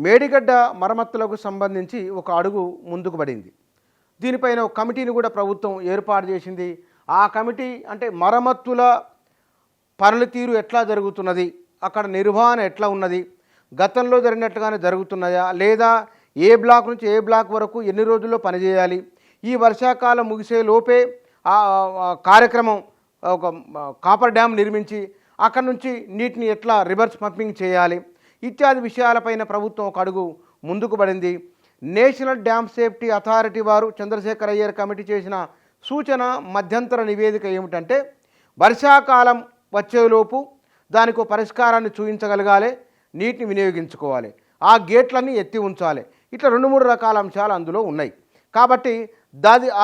మేడిగడ్డ మరమ్మతులకు సంబంధించి ఒక అడుగు ముందుకు పడింది. దీనిపైన ఒక కమిటీని కూడా ప్రభుత్వం ఏర్పాటు చేసింది. ఆ కమిటీ అంటే మరమ్మతుల పనుల తీరు ఎట్లా జరుగుతున్నది, అక్కడ నిర్వహణ ఎట్లా ఉన్నది, గతంలో జరిగినట్లుగానే జరుగుతున్నాయా లేదా, ఏ బ్లాక్ నుంచి ఏ బ్లాక్ వరకు ఎన్ని రోజుల్లో పనిచేయాలి, ఈ వర్షాకాలం ముగిసే లోపే ఆ కార్యక్రమం ఒక కాపర్ డ్యామ్ నిర్మించి అక్కడ నుంచి నీటిని ఎట్లా రివర్స్ పంపింగ్ చేయాలి ఇత్యాది విషయాలపైన ప్రభుత్వం ఒక అడుగు ముందుకు పడింది. నేషనల్ డ్యామ్ సేఫ్టీ అథారిటీ వారు చంద్రశేఖర్ అయ్యర్ కమిటీ చేసిన సూచన మధ్యంతర నివేదిక ఏమిటంటే, వర్షాకాలం వచ్చేలోపు దానికి పరిష్కారాన్ని చూపించగలగాలి, నీటిని వినియోగించుకోవాలి, ఆ గేట్లన్నీ ఎత్తి ఉంచాలి. ఇట్లా 2-3 రకాల అంశాలు అందులో ఉన్నాయి. కాబట్టి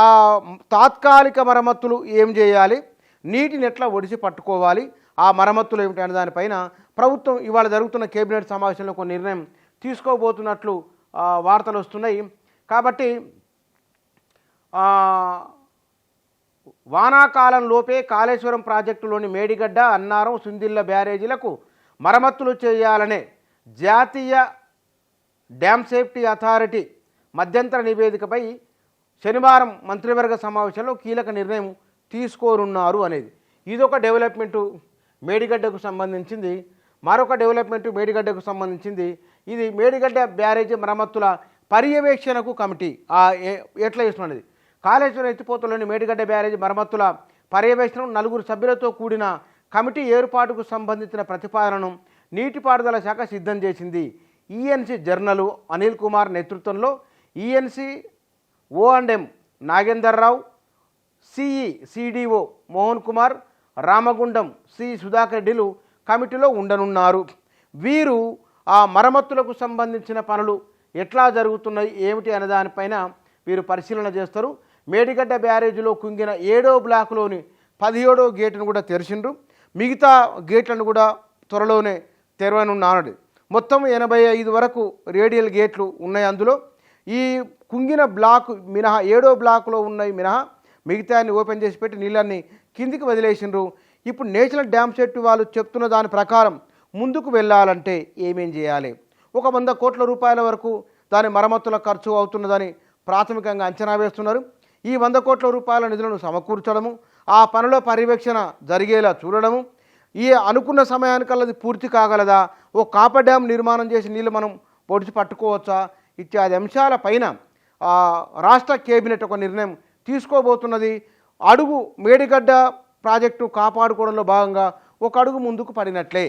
ఆ తాత్కాలిక మరమ్మతులు ఏం చేయాలి, నీటిని ఎట్లా ఒడిసి పట్టుకోవాలి, ఆ మరమ్మతులు ఏమిటి అనే దానిపైన ప్రభుత్వం ఇవాళ జరుగుతున్న కేబినెట్ సమావేశంలో కొన్ని నిర్ణయం తీసుకోబోతున్నట్లు వార్తలు వస్తున్నాయి. కాబట్టి వానాకాలంలోపే కాళేశ్వరం ప్రాజెక్టులోని మేడిగడ్డ, అన్నారం, సుందిళ్ల బ్యారేజీలకు మరమ్మతులు చేయాలనే జాతీయ డ్యామ్ సేఫ్టీ అథారిటీ మధ్యంతర నివేదికపై శనివారం మంత్రివర్గ సమావేశంలో కీలక నిర్ణయం తీసుకోనున్నారు అనేది. ఇదొక డెవలప్మెంటు మేడిగడ్డకు సంబంధించింది. మరొక డెవలప్మెంటు మేడిగడ్డకు సంబంధించింది. ఇది మేడిగడ్డ బ్యారేజీ మరమ్మతుల పర్యవేక్షణకు కమిటీ ఎట్లా చేస్తున్నది. కాళేశ్వరం ఎత్తిపోతలోని మేడిగడ్డ బ్యారేజీ మరమ్మతుల పర్యవేక్షణ 4 సభ్యులతో కూడిన కమిటీ ఏర్పాటుకు సంబంధించిన ప్రతిపాదనను నీటిపారుదల శాఖ సిద్ధం చేసింది. ఈఎన్సీ జర్నలు అనిల్ కుమార్ నేతృత్వంలో ఈఎన్సీ O&M నాగేందర్ రావు, సిడిఓ మోహన్ కుమార్, రామగుండం సుధాకర్ రెడ్డిలు కమిటీలో ఉండనున్నారు. వీరు ఆ మరమ్మతులకు సంబంధించిన పనులు ఎట్లా జరుగుతున్నాయి ఏమిటి అనే దానిపైన వీరు పరిశీలన చేస్తారు. మేడిగడ్డ బ్యారేజీలో కుంగిన 7వ బ్లాకులోని 17వ గేటును కూడా తెరిచిండ్రు. మిగతా గేట్లను కూడా త్వరలోనే తెరవనున్నాడు. మొత్తం 85 వరకు రేడియల్ గేట్లు ఉన్నాయి. అందులో ఈ కుంగిన బ్లాకు మినహా 7వ బ్లాకులో ఉన్నాయి మినహా మిగతాన్ని ఓపెన్ చేసి పెట్టి నీళ్ళన్ని కిందికి వదిలేసిండ్రు. ఇప్పుడు నేషనల్ డ్యామ్ సేఫ్టీ వాళ్ళు చెప్తున్న దాని ప్రకారం ముందుకు వెళ్ళాలంటే ఏమేం చేయాలి, ఒక 100 కోట్ల రూపాయల వరకు దాని మరమ్మతుల ఖర్చు అవుతున్నదని ప్రాథమికంగా అంచనా వేస్తున్నారు. ఈ 100 కోట్ల రూపాయల నిధులను సమకూర్చడము, ఆ పనిలో పర్యవేక్షణ జరిగేలా చూడడము, ఈ అనుకున్న సమయానికల్లా అది పూర్తి కాగలదా, ఓ కాపర్ డ్యామ్ నిర్మాణం చేసి నీళ్ళు మనం పొడిచి పట్టుకోవచ్చా ఇత్యాది అంశాల పైన రాష్ట్ర కేబినెట్ ఒక నిర్ణయం తీసుకోబోతున్నది. అడుగు మేడిగడ్డ ప్రాజెక్టు కాపాడుకోవడంలో భాగంగా ఒక అడుగు ముందుకు పడినట్లే.